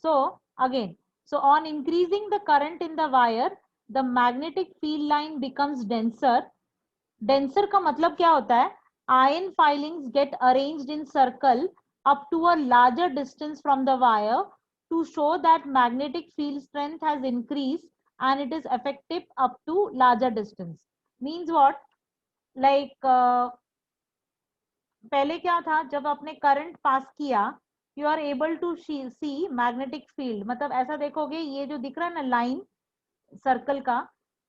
So again, so on increasing the current in the wire, the magnetic field line becomes denser. Denser का मतलब क्या होता है? Iron filings get arranged in circle up to a larger distance from the wire to show that magnetic field strength has increased and it is effective up to larger distance. Means what? Like पहले क्या था, जब आपने current pass किया, you are able to see magnetic field, मतलब ऐसा देखोगे, ये जो दिख रहा है ना लाइन सर्कल का,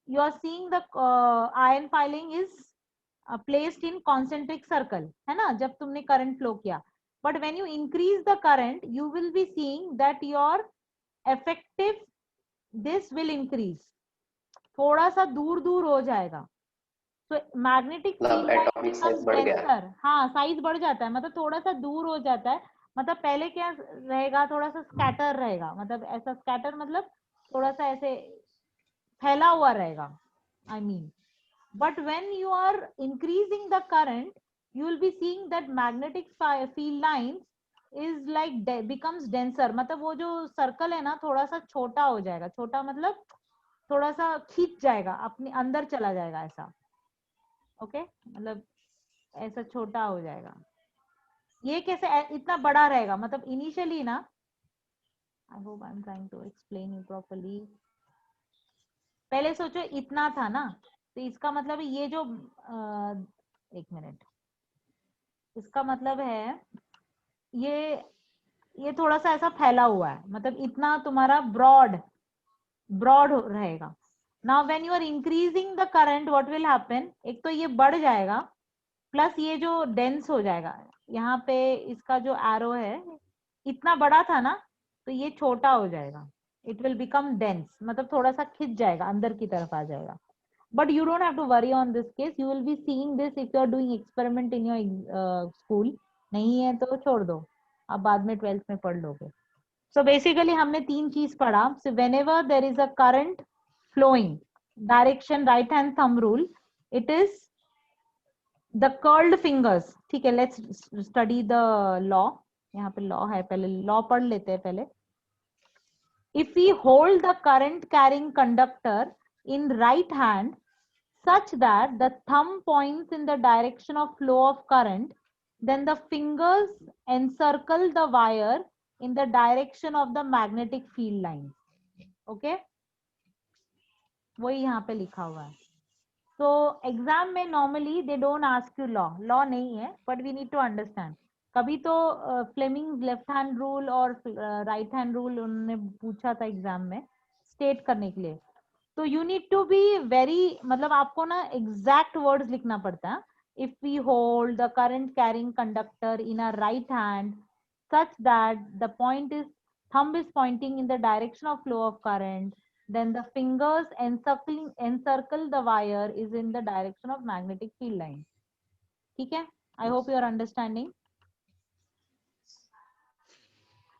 you are seeing the iron filing is placed in concentric circle, है ना, जब तुमने करंट फ्लो किया. But when you increase the current, you will be seeing that your effective this will increase, थोड़ा सा दूर दूर हो जाएगा. तो magnetic field line atomic size becomes बढ़ गया. डेंसर. हाँ, साइज बढ़ जाता है, मतलब थोड़ा सा दूर हो जाता है. मतलब पहले क्या रहेगा, थोड़ा सा स्कैटर रहेगा, मतलब ऐसा स्कैटर मतलब थोड़ा सा ऐसे फैला हुआ रहेगा, I mean. But when you are increasing the current, you will be seeing that magnetic field lines is like becomes denser, मतलब वो जो सर्कल है ना थोड़ा सा छोटा हो जाएगा, छोटा मतलब थोड़ा सा खींच जाएगा, अपने अंदर चला जाएगा ऐसा. ओके मतलब ऐसा छोटा हो जाएगा. ये कैसे इतना बड़ा रहेगा, मतलब इनिशियली ना, I hope I am trying to explain you properly. पहले सोचो इतना था ना, तो इसका मतलब ये जो एक मिनट, इसका मतलब है ये थोड़ा सा ऐसा फैला हुआ है, मतलब इतना तुम्हारा ब्रॉड ब्रॉड रहेगा. Now when you are increasing the current, what will happen, एक तो ये बढ़ जाएगा, प्लस ये जो डेंस हो जाएगा. यहाँ पे इसका जो एरो है, इतना बड़ा था ना, तो ये छोटा हो जाएगा, इट विल बिकम डेंस, मतलब थोड़ा सा खिंच जाएगा, अंदर की तरफ आ जाएगा. But you don't have to worry on this case, you will be seeing this if you are doing experiment in your school. नहीं है तो छोड़ दो, आप बाद में 12th में पढ़ लोगे. सो बेसिकली हमने तीन चीज पढ़ा. So whenever there is a current flowing, direction right hand thumb rule, it is the curled fingers. ठीक है, लेट्स स्टडी द लॉ. यहाँ पे लॉ है, पहले लॉ पढ़ लेते हैं पहले. If we hold the current carrying conductor in right hand such that the thumb points in the direction of flow of current, then the fingers encircle the wire in the direction of the magnetic field line. Okay, वही यहाँ पे लिखा हुआ है. तो exam में normally they don't ask you law, law नहीं है, but we need to understand. कभी तो फ्लेमिंग लेफ्ट हैंड रूल और राइट हैंड रूल उन्होंने पूछा था एग्जाम में स्टेट करने के लिए. तो you need to be very, मतलब आपको ना एग्जैक्ट वर्ड्स लिखना पड़ता है. If we hold the current carrying conductor in a right hand such that the point is thumb is pointing in the direction of flow of current, then the fingers encircle the wire is in the direction of magnetic field line. ठीक है, I hope you are understanding.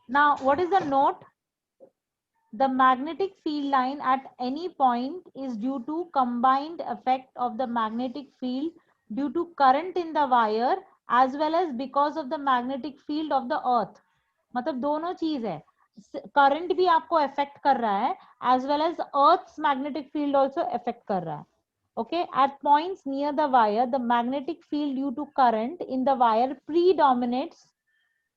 Now what is the note? The magnetic field line at any point is due to combined effect of the magnetic field due to current in the wire as well as because of the magnetic field of the earth. मतलब दोनों चीज है, current भी आपको affect कर रहा है as well as earth's magnetic field also affect कर रहा है. Okay, at points near the wire, the magnetic field due to current in the wire predominates,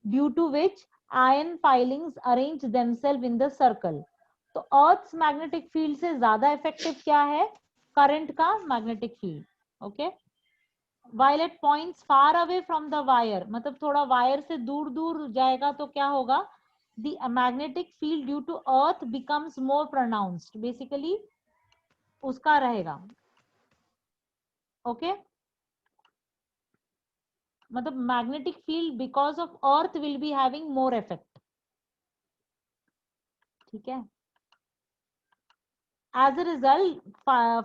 due to which iron filings arrange themselves in the circle. तो earth's magnetic field से ज्यादा effective क्या है? Current का magnetic field. Okay, while at points far away from the wire, मतलब थोड़ा wire से दूर दूर जाएगा तो क्या होगा? The magnetic field due to earth becomes more pronounced. Basically उसका रहेगा. ओके, मतलब magnetic field because of earth will be having more effect. ठीक है, as a result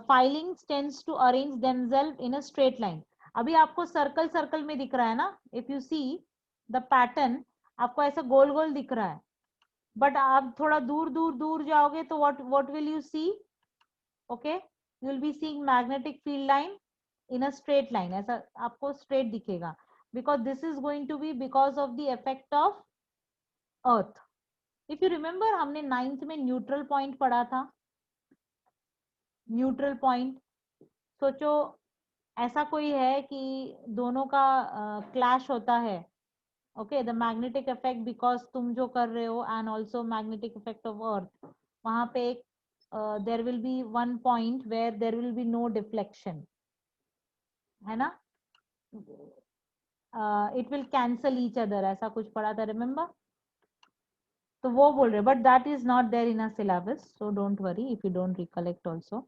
filings tends to arrange themselves in a straight line. अभी आपको circle circle में दिख रहा है ना, if you see the pattern, आपको ऐसा गोल गोल दिख रहा है. बट आप थोड़ा दूर दूर दूर जाओगे तो what will you see? Okay, you will be seeing magnetic field line in a straight line. ऐसा आपको straight दिखेगा because this is going to be because of the effect of earth. If you remember हमने 9th में neutral point पढ़ा था, neutral point. सोचो ऐसा कोई है कि दोनों का क्लैश होता है, okay, the magnetic effect because तुम जो कर रहे हो and also magnetic effect of earth, वहां पे एक there will be one point where there will be no deflection, है ना, it will cancel each other, ऐसा कुछ पढ़ा था, रिमेम्बर? तो वो बोल रहे, but that is not there in a syllabus, so don't worry if you don't recollect also.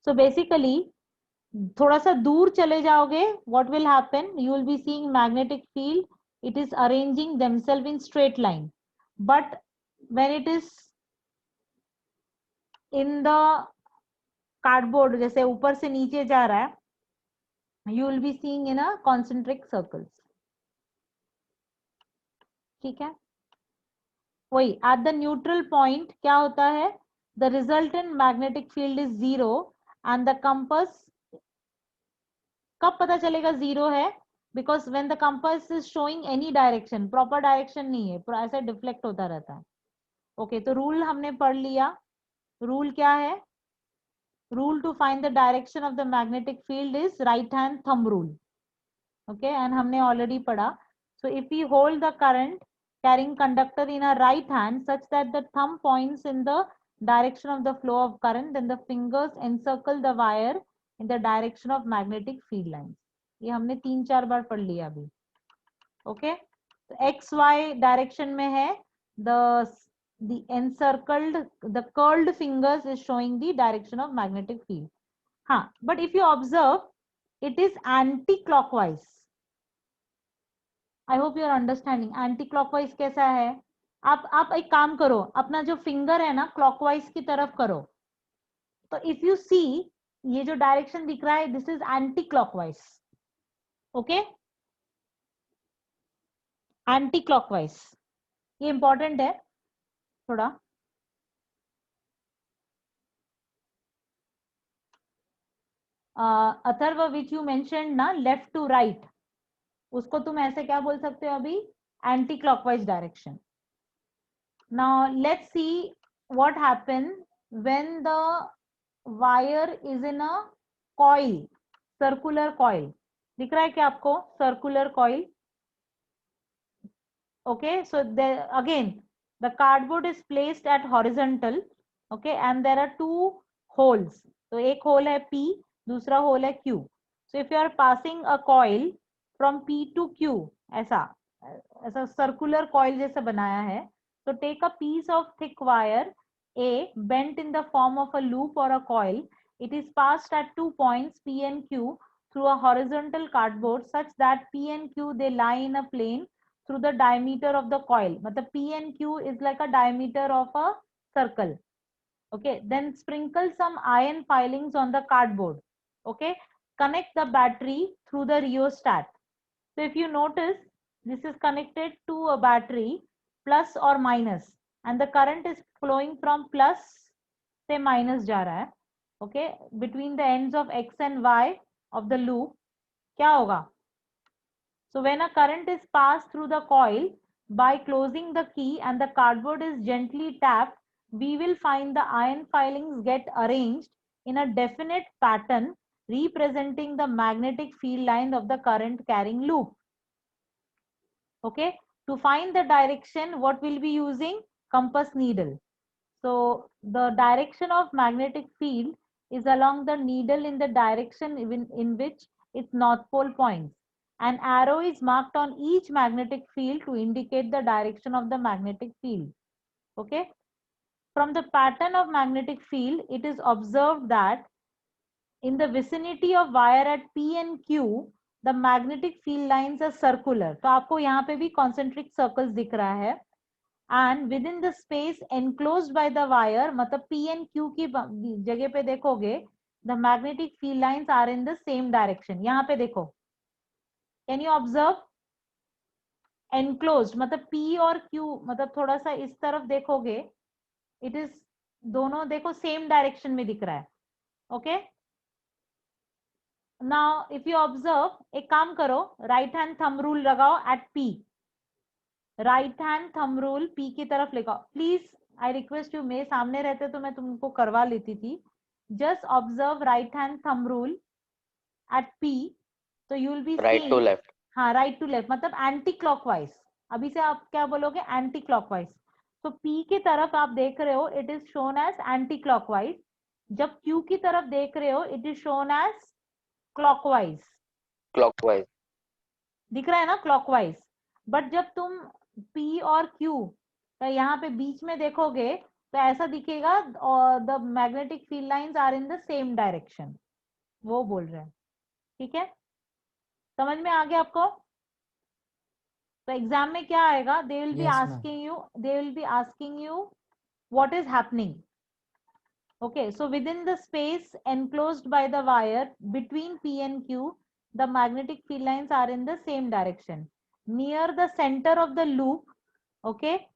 So basically थोड़ा सा दूर चले जाओगे, what will happen, you will be seeing magnetic field, it is arranging themselves in straight line, but when it is in the cardboard, जैसे ऊपर से नीचे जा रहा है, you will be seeing in a concentric circles, ठीक है? वही at the neutral point क्या होता है, the resultant magnetic field is zero and the compass, कब पता चलेगा जीरो है, because when the compass is showing any direction, proper direction नहीं है, ऐसा डिफ्लेक्ट होता रहता है। ओके, तो रूल हमने पढ़ लिया। रूल क्या है? Rule to find the direction of the magnetic field is right hand thumb rule, okay, and हमने ऑलरेडी पढ़ा। So if you hold the current carrying conductor in a right hand such that the thumb points in the direction of the flow of current, then the fingers encircle the wire in the direction of magnetic field lines। ये हमने 3-4 बार पढ़ लिया अभी, okay. तो x Y direction में है, the encircled, the curled fingers is showing the direction of magnetic field। हाँ, but if you observe it is anti-clockwise। I hope you are understanding anticlockwise कैसा है। आप एक काम करो, अपना जो फिंगर है ना क्लॉकवाइज की तरफ करो, तो इफ यू सी ये जो डायरेक्शन दिख रहा है this is anti clockwise, okay, anti clockwise, ये इंपॉर्टेंट है थोड़ा। अथर्व विच यू मेंशन ना लेफ्ट टू राइट, उसको तुम ऐसे क्या बोल सकते हो अभी, anti clockwise direction. Now let's see what happen when the wire is in a coil, circular coil, दिख रहा है क्या आपको, circular coil, okay, so there again the cardboard is placed at horizontal, okay, and there are two holes, तो एक whole है P, दूसरा whole है Q। so if you are passing a coil from P to Q, ऐसा ऐसा circular coil जैसा बनाया है, so take a piece of thick wire A bent in the form of a loop or a coil, it is passed at 2 points P and Q through a horizontal cardboard such that P and Q they lie in a plane through the diameter of the coil, matlab P and Q is like a diameter of a circle, okay, then sprinkle some iron filings on the cardboard, okay, connect the battery through the rheostat। so if you notice this is connected to a battery plus or minus and the current is flowing from plus से minus जा रहा है, okay, between the ends of x and y of the loop, क्या होगा, so when a current is passed through the coil by closing the key and the cardboard is gently tapped, we will find the iron filings get arranged in a definite pattern representing the magnetic field line of the current carrying loop, okay। to find the direction what will be using, compass needle। so the direction of magnetic field is along the needle in the direction in which its north pole points। an arrow is marked on each magnetic field to indicate the direction of the magnetic field, okay। from the pattern of magnetic field it is observed that in the vicinity of wire at P and Q the magnetic field lines are circular। तो आपको यहाँ पे भी concentric circles दिख रहा है, and within the space enclosed by the wire, मतलब P and Q की जगह पे देखोगे the magnetic field lines are in the same direction। यहाँ पे देखो, can you observe enclosed मतलब P और Q, मतलब थोड़ा सा इस तरफ देखोगे it is दोनों देखो सेम डायरेक्शन में दिख रहा है, okay. Now if you observe, एक काम करो, राइट हैंड थंब रूल लगाओ at P, right hand thumb rule P की तरफ लेकर, प्लीज आई रिक्वेस्ट यू, मेरे सामने रहते तो मैं तुमको करवा लेती थी. Just observe right hand thumb rule at P. तो you will be right to seeing, left. हाँ राइट टू लेफ्ट मतलब एंटी क्लॉकवाइज. अभी से आप क्या बोलोगे, एंटी क्लॉकवाइज. तो पी की तरफ आप देख रहे हो, it is shown as anticlockwise. जब क्यू की तरफ देख रहे हो, it is shown as clockwise. Clockwise. दिख रहा है ना, क्लॉकवाइज. बट जब तुम P और Q तो यहाँ पे बीच में देखोगे तो ऐसा दिखेगा, और the magnetic field lines are in the same direction. वो बोल रहे हैं. ठीक है, समझ में आ गया आपको. तो एग्जाम में क्या आएगा, they will be Yes, ma'am. Asking you, they will be asking you what is happening. Okay, so within the space enclosed by the wire between P and Q, the magnetic field lines are in the same direction. Near the center of the loop, okay,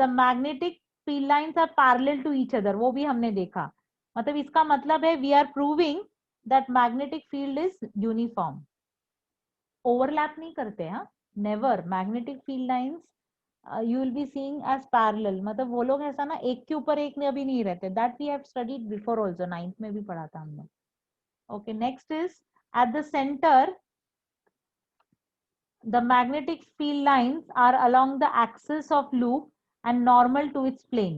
the magnetic field lines are parallel to each other. वो भी हमने देखा. मतलब इसका मतलब है we are proving that magnetic field is uniform. Overlap नहीं करते हैं. Never. Magnetic field lines you will be seeing as parallel. मतलब वो लोग ऐसा ना एक के ऊपर एक अभी नहीं रहते. That we have studied before also. 9th में भी पढ़ा था हमने. Okay, next is at the center the magnetic field lines are along the axis of loop and normal to its plane.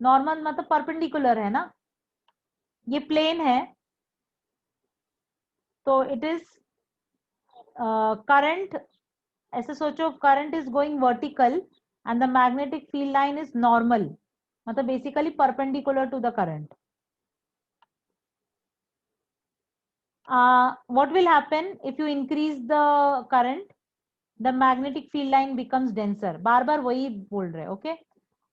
Normal मतलब perpendicular है ना, ये plane है. तो it is current, ऐसे सोचो current is going vertical and the magnetic field line is normal, मतलब basically perpendicular to the current. What will happen if you increase the current, the magnetic field line becomes denser. बार बार वही बोल रहे. Okay,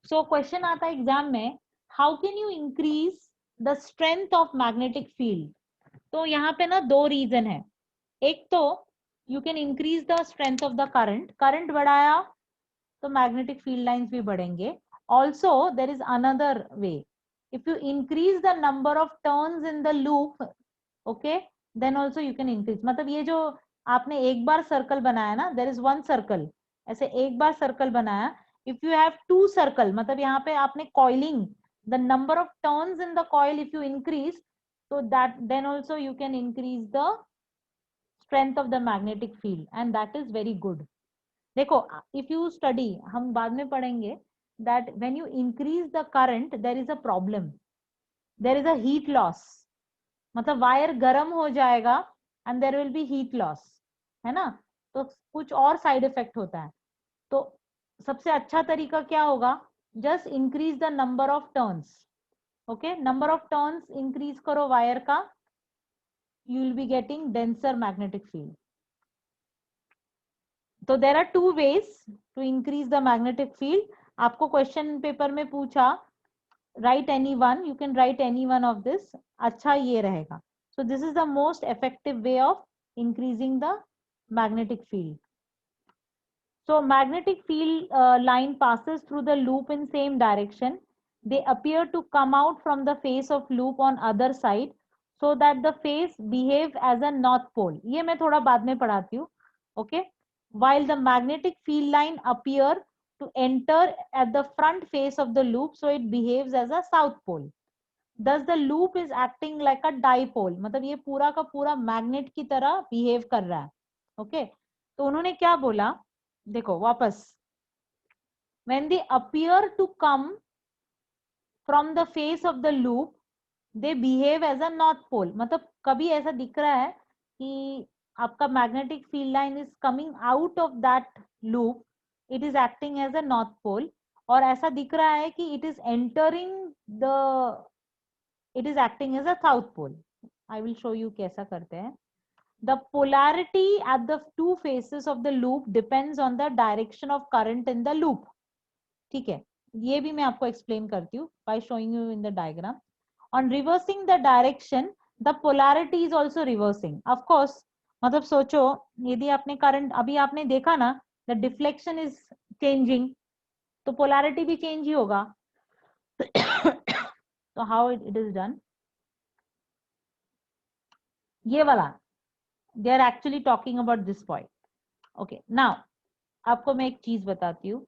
so question आता है exam में, how can you increase the strength of magnetic field. तो यहाँ पे ना दो रीजन है. एक तो you can increase the strength of the current. Current बढ़ाया तो magnetic field lines भी बढ़ेंगे. Also there is another way. If you increase the number of turns in the loop, okay, then also you can increase. मतलब ये जो आपने एक बार circle बनाया ना, there is one circle, ऐसे एक बार सर्कल बनाया. If you have two circle, मतलब यहाँ पे आपने coiling, the number of turns in the coil if you increase, so that then also you can increase the strength of the magnetic field and that is very good. देखो, if you study, हम बाद में पढ़ेंगे, that when you increase the current there is a problem, there is a heat loss. मतलब wire गर्म हो जाएगा and there will be heat loss, है ना. तो कुछ और साइड इफेक्ट होता है. तो सबसे अच्छा तरीका क्या होगा, just increase the number of turns. Okay, number of turns increase करो वायर का, you will be getting denser magnetic field. तो there are two ways to increase the magnetic field. आपको क्वेश्चन पेपर में पूछा, write any one, you can write any one of this. अच्छा ये रहेगा. So this is the most effective way of increasing the magnetic field. So magnetic field line passes through the loop in same direction. They appear to come out from the face of loop on other side so that the face behave as a north pole. ये मैं थोड़ा बाद में पढ़ाती हूँ. Okay, while the magnetic field line appear to enter at the front face of the loop, so it behaves as a south pole. Thus the loop is acting like a dipole. मतलब ये पूरा का पूरा magnet की तरह behave कर रहा है. ओके, तो उन्होंने क्या बोला, देखो वापस, when they appear to come from the face of the loop, they behave as a north pole. मतलब कभी ऐसा दिख रहा है कि आपका magnetic field line is coming out of that loop, it is acting as a north pole. और ऐसा दिख रहा है कि it is entering the, it is acting as a south pole. I will show you कैसा करते हैं. The polarity at the two faces of the loop depends on the direction of current in the loop. ठीक है, ये भी मैं आपको explain करती हूँ by showing you in the diagram. On reversing the direction, the polarity is also reversing. Of course, मतलब सोचो यदि आपने करंट, अभी आपने देखा ना, the deflection is changing, तो polarity भी change ही होगा. तो how it is done? ये वाला, they are actually talking about this point. Okay, now आपको मैं एक चीज बताती हूँ,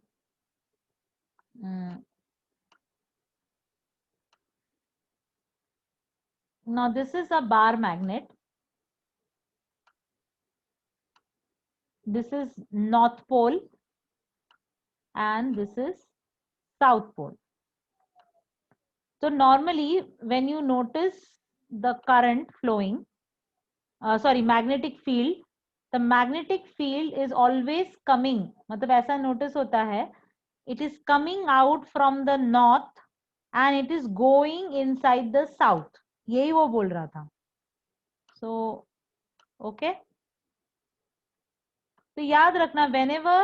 now this is a bar magnet, this is north pole and this is south pole. So normally when you notice the current flowing, magnetic field, the magnetic field is always coming, मतलब ऐसा notice होता है, it is coming out from the north and it is going inside the south. यही वो बोल रहा था. So okay, तो याद रखना, whenever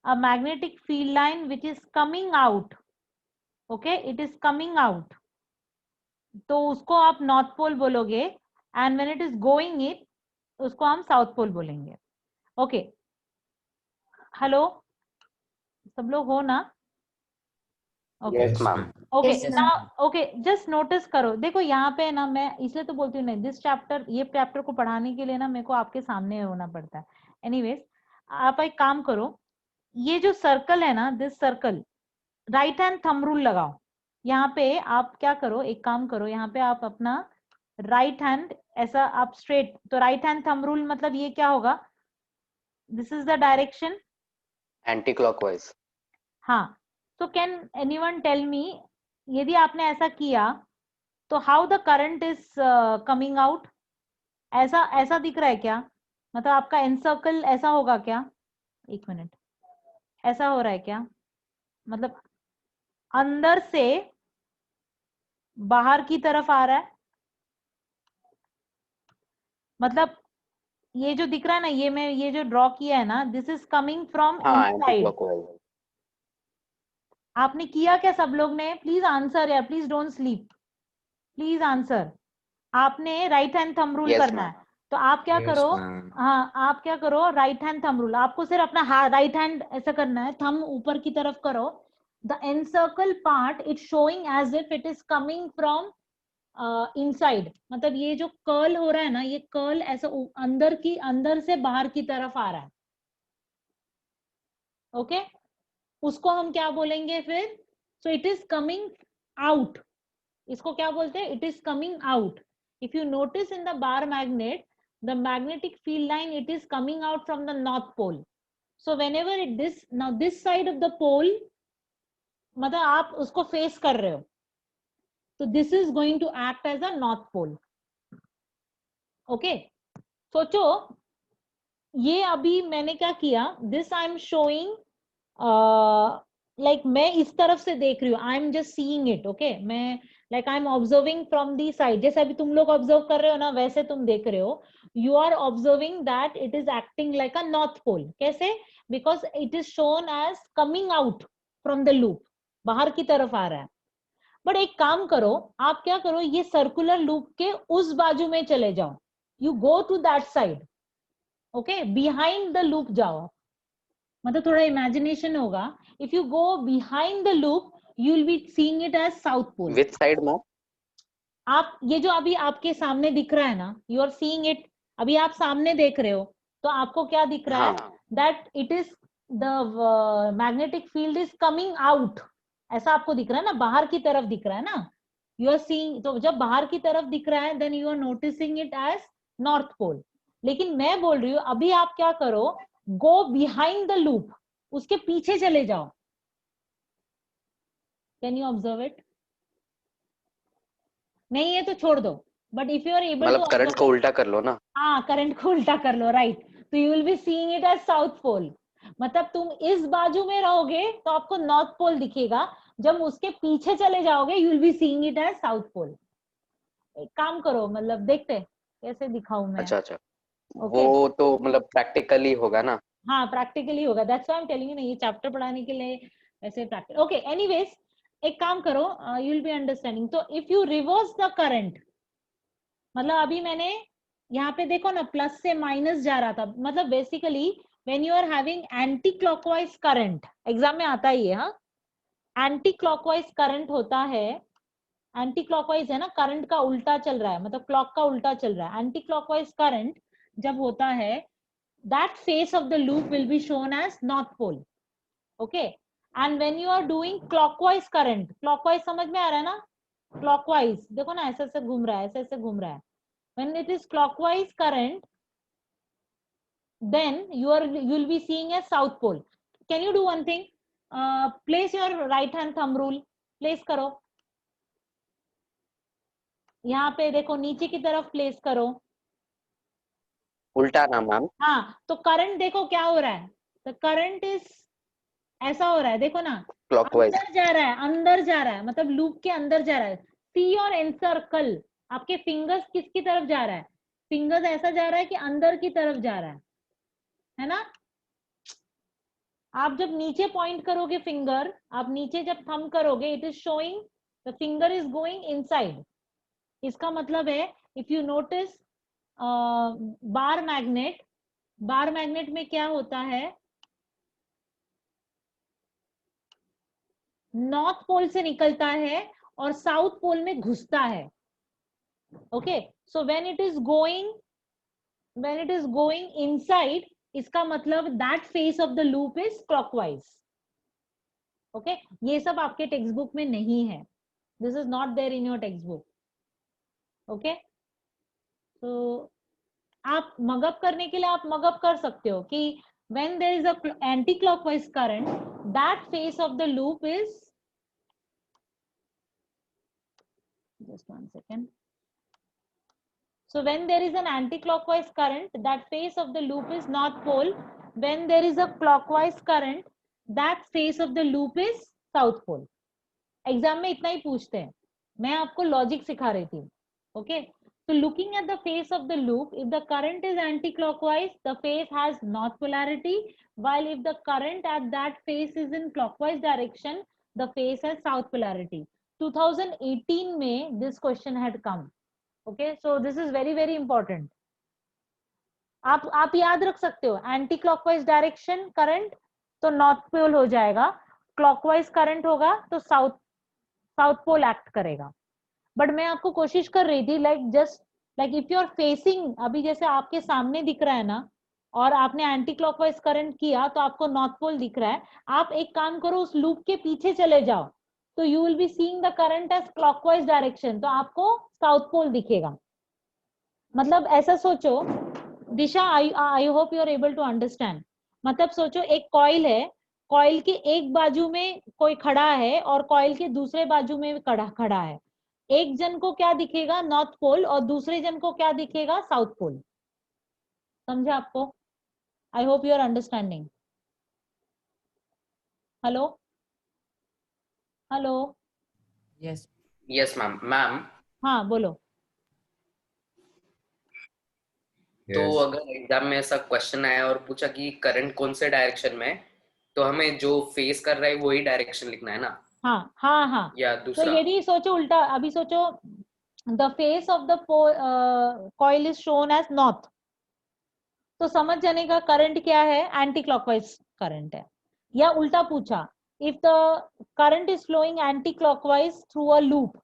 a magnetic field line which is coming out, okay, it is coming out, तो उसको आप नॉर्थ पोल बोलोगे, and when it is going it उसको हम साउथ पोल बोलेंगे. ओके, हेलो सब लोग हो ना? Okay okay, now okay, just notice करो, देखो यहाँ पे ना, मैं इसलिए तो बोलती हूँ नहीं, दिस चैप्टर, ये चैप्टर को पढ़ाने के लिए ना मेरे को आपके सामने होना पड़ता है. एनीवेज, आप एक काम करो, ये जो सर्कल है ना, this circle, right hand thumb rule लगाओ. यहाँ पे आप क्या करो, एक काम करो, यहाँ पे आप अपना राइट हैंड ऐसा आप स्ट्रेट, तो राइट हैंड थंब रूल मतलब ये क्या होगा, this is the direction anti clockwise. हाँ, तो कैन एनीवन टेल मी, यदि आपने ऐसा किया तो how the current is coming out, ऐसा ऐसा दिख रहा है क्या, मतलब आपका एनसर्कल ऐसा होगा क्या, एक मिनट, ऐसा हो रहा है क्या, मतलब अंदर से बाहर की तरफ आ रहा है, मतलब ये जो दिख रहा है ना, ये मैं ये जो ड्रॉ किया है ना, this is coming from inside. आपने किया क्या सब लोग ने? प्लीज आंसर यार, please don't sleep, please answer. आपने राइट हैंड थंब रूल करना है, तो आप क्या करो, हाँ आप क्या करो, राइट हैंड थंब रूल, आपको सिर्फ अपना राइट हैंड ऐसा करना है, थंब ऊपर की तरफ करो, the encircle part it showing as if it is coming from inside, मतलब ये जो कर्ल हो रहा है ना, ये कर्ल ऐसा अंदर से बाहर की तरफ आ रहा है. ओके, उसको हम क्या बोलेंगे फिर, so it is coming out, इसको क्या बोलते हैं, it is coming out. If you notice in the bar magnet, the magnetic field line it is coming out from the north pole. So whenever it this side of the pole, मतलब आप उसको face कर रहे हो, तो this is going to act as a north pole. Okay, सोचो, ये अभी मैंने क्या किया, this I am showing, like मैं इस तरफ से देख रही हूँ, I am just seeing it. Okay, मैं like I am observing from the side, जैसे अभी तुम लोग ऑब्जर्व कर रहे हो ना, वैसे तुम देख रहे हो, you are observing that it is acting like a north pole. कैसे? Because it is shown as coming out from the loop, बाहर की तरफ आ रहा है. बट एक काम करो, आप क्या करो, ये सर्कुलर लूप के उस बाजू में चले जाओ, you go to that side. Okay, behind the loop जाओ, मतलब थोड़ा इमेजिनेशन होगा. If you go behind the loop, you will be seeing it as south pole. Which side में? आप ये जो अभी आपके सामने दिख रहा है ना, यू आर सीइंग इट, अभी आप सामने देख रहे हो, तो आपको क्या दिख रहा है, that it is the magnetic field is coming out, ऐसा आपको दिख रहा है ना, बाहर की तरफ दिख रहा है ना, यू आर सीइंग. तो जब बाहर की तरफ दिख रहा है, then you are noticing it as north pole. लेकिन मैं बोल रही हूँ, अभी आप क्या करो, गो बिहाइंड द लूप, उसके पीछे चले जाओ. Can you observe it? नहीं है तो छोड़ दो, but if you are able to, मतलब करंट को उल्टा कर लो ना. हाँ, करंट को उल्टा कर लो, राइट. तो you will be seeing it as south pole, मतलब तुम इस बाजू में रहोगे तो आपको नॉर्थ पोल दिखेगा, जब उसके पीछे चले जाओगे you will be seeing it as south pole. एक काम करो, मतलब देखते कैसे दिखाऊं मैं. अच्छा अच्छा, ओके, वो तो मतलब प्रैक्टिकली होगा ना. हाँ प्रैक्टिकली होगा, that's why I am telling you ना, ये चैप्टर पढ़ाने के लिए ऐसे प्रैक्टिस. ओके, एनीवेज, एक काम करो, यू विल बी अंडरस्टैंडिंग. तो if you reverse the current, मतलब अभी मैंने यहाँ पे देखो ना, प्लस से माइनस जा रहा था, मतलब basically when you are having anticlockwise current, exam में आता ही है, हाँ, एंटी क्लॉकवाइज करंट होता है, एंटी क्लॉकवाइज है ना, करंट का उल्टा चल रहा है, मतलब क्लॉक का उल्टा चल रहा है. एंटी क्लॉकवाइज करंट जब होता है, that face of the loop will be shown as north pole. Okay, and when you are doing clockwise current, clockwise समझ में आ रहा है ना, clockwise देखो ना ऐसे ऐसे घूम रहा है, ऐसे ऐसे घूम रहा है. When it is clockwise current, then you'll be seeing a south pole. Can you do one thing? Place your right hand thumb rule. Place करो. यहाँ पे देखो नीचे की तरफ प्लेस करो. उल्टा ना मैम. हाँ, तो करंट देखो क्या हो रहा है. द करंट इज ऐसा हो रहा है, देखो ना, क्लॉकवाइज. अंदर जा रहा है, अंदर जा रहा है, मतलब लूप के अंदर जा रहा है. सी और एनसर्कल, आपके फिंगर्स किसकी तरफ जा रहा है? फिंगर्स ऐसा जा रहा है कि अंदर की तरफ जा रहा है ना. आप जब नीचे पॉइंट करोगे फिंगर, आप नीचे जब थंब करोगे, it is showing the finger is going inside. इसका मतलब है, if you notice bar magnet, bar magnet में क्या होता है, नॉर्थ पोल से निकलता है और साउथ पोल में घुसता है. Okay, so when it is going inside, इसका मतलब that face of the loop is clockwise. Okay, ये सब आपके टेक्स्ट बुक में नहीं है. This is not there in your text book. Okay, तो आप मगअप करने के लिए आप मगअप कर सकते हो कि when there is a anti-clockwise current, that face of the loop is, just one second. So when there is an anti-clockwise current, that face of the loop is north pole. When there is a clockwise current, that face of the loop is south pole. Exam में इतना ही पूछते हैं, मैं आपको logic सिखा रही थी. Okay, so looking at the face of the loop, if the current is anti-clockwise, the face has north polarity, while if the current at that face is in clockwise direction, the face has south polarity. 2018 में this question had come. Okay, so this is very very important. आप याद रख सकते हो, anticlockwise direction current तो north pole हो जाएगा, clockwise current होगा तो साउथ पोल एक्ट करेगा. बट मैं आपको कोशिश कर रही थी, like if you are facing, अभी जैसे आपके सामने दिख रहा है ना, और आपने एंटी क्लॉकवाइज करंट किया तो आपको नॉर्थ पोल दिख रहा है. आप एक काम करो, उस लूप के पीछे चले जाओ, तो you will be seeing the current as clockwise direction, तो आपको साउथ पोल दिखेगा. मतलब ऐसा सोचो दिशा, I hope you are able to understand. मतलब सोचो एक कॉइल है, कॉइल के एक बाजू में कोई खड़ा है और कॉइल के दूसरे बाजू में खड़ा है. एक जन को क्या दिखेगा? नॉर्थ पोल, और दूसरे जन को क्या दिखेगा? South pole. समझा आपको? I hope you are understanding. Hello hello. Yes yes ma'am. Ma'am, हाँ बोलो. तो अगर एग्जाम में ऐसा क्वेश्चन आया और पूछा कि करंट कौन से डायरेक्शन में है, तो हमें जो फेस कर रहा है वही डायरेक्शन लिखना है ना? हाँ हाँ हाँ. या तो दूसरा? यदि सोचो उल्टा, अभी सोचो the face of the coil is shown as north, तो समझ जाने का करंट क्या है? एंटी क्लॉकवाइज करंट है. या उल्टा पूछा, if the current is flowing anti clockwise through a loop,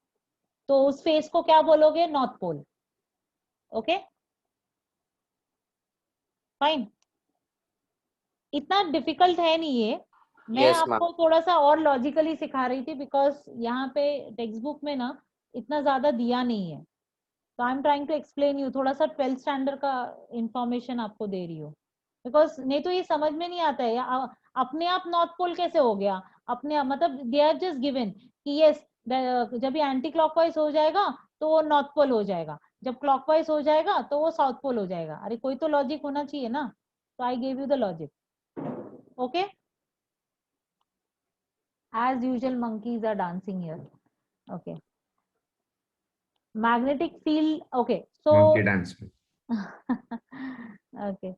तो उस फेस को क्या बोलोगे? North pole. Okay fine. इतना डिफिकल्ट है नहीं ये. मैं Yes, ma'am. आपको थोड़ा सा और लॉजिकली सिखा रही थी, बिकॉज यहाँ पे टेक्स्ट बुक में ना इतना ज्यादा दिया नहीं है. तो I am trying to explain you, थोड़ा सा 12th स्टैंडर्ड का इंफॉर्मेशन आपको दे रही हूँ, बिकॉज नहीं तो ये समझ में नहीं आता है. अपने आप नॉर्थ पोल कैसे हो गया? अपने आप मतलब दे आर जस्ट गिवन कि यस, जब ये एंटी क्लॉकवाइज हो जाएगा तो वो नॉर्थ पोल हो जाएगा, जब क्लॉकवाइज हो जाएगा तो वो साउथ पोल हो जाएगा. अरे कोई तो लॉजिक होना चाहिए ना. तो I give you the logic. Okay, as usual monkeys are dancing here. Okay, magnetic field. Okay, so monkey dance. okay,